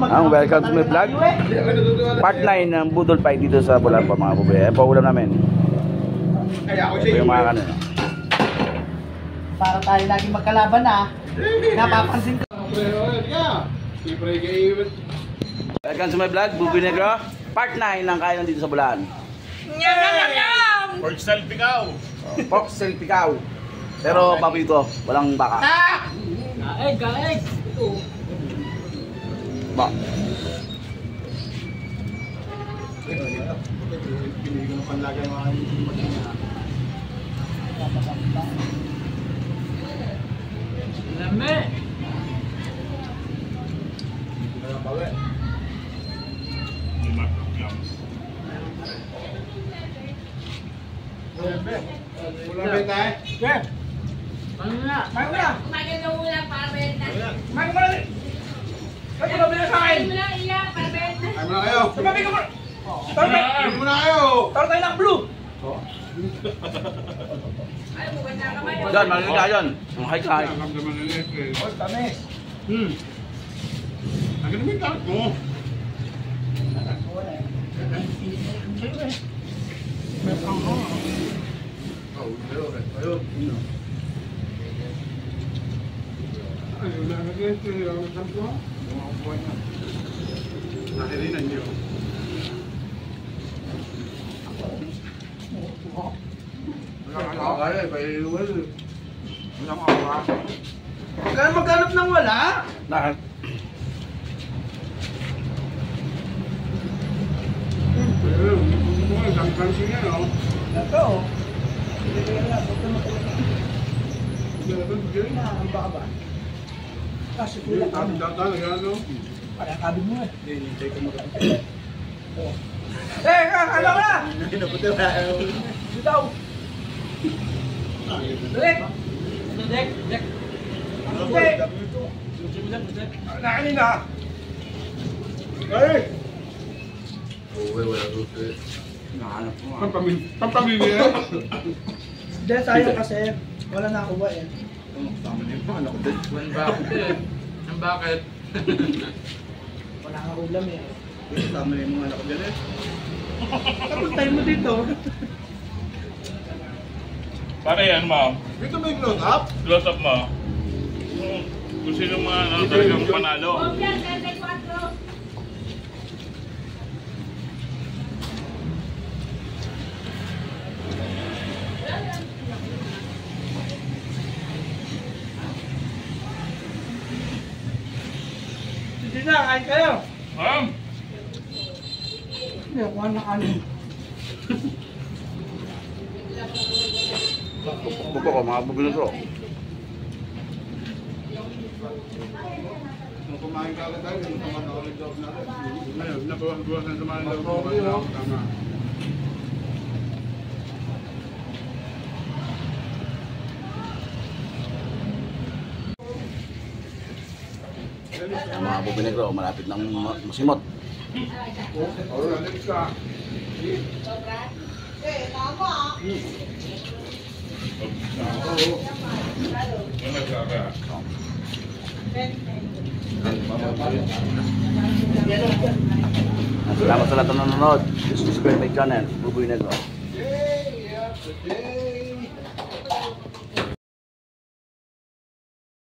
Welcome to my vlog. Part 9 ng Budol Fight dito sa Bulan pa mga bubi. Ayan pa ulam namin. Ito yung mga kanina. Para tayo lagi magkalaban na. Napapansin ko. Welcome to my vlog, Bubi Negro. Part 9 ng kain dito sa Bulan. Pork salpikaw. Pork salpikaw. Pero baboy ito, walang baka. Gaeg! Ba. Lame! Ano na? Mayo na! Maganda mo lang para benta. Mayo mo na! Ay, ano ba sa akin? Ay mo lang iya para benta. Ay mo na kayo. Sababi ka mo! Ay mo na kayo. Taro tayo ng blue! Ay mo ganda ka mayo. John, malamig ka John. Ang high ka. Oh, tamis! Ang ganda mo yung kakot mo. Nakirinan niyo. Huwag ka na maghanap ng wala! Nakal. Ito! Ang baka ba? Kasi kulang kami. Parang kabin mo eh. Ano ka na? Bitaw! Dek! Dek! Dek! Dek! Nakanin na! Ay! Pampamilya. Hindi, sayang kasi. Wala na ako ba eh. Bakit? Wala nga ulam eh. Tama na yung mga anak ko dyan eh. Tapos tayo mo dito. Para yan, ma'am. Dito may close up? Close up mo. Kung sino mga talagang panalo. Huwag yan, 34. Hindi na, kain kayo. Ma'am! Hindi, kuha na kanin. Buko ko, mga Bubi Negro. Nung kumain ka agad tayo, nung kumain ka ulit daw natin. Ngayon, nabawas-bawasan sa mga daw. Tama. Mga Bubi Negro, malapit ng masimot. Alis ka. Ano nagkaka? Salamat sa lahat ng nanonood. Subscribe my channel, Bubi Negro. Day after day.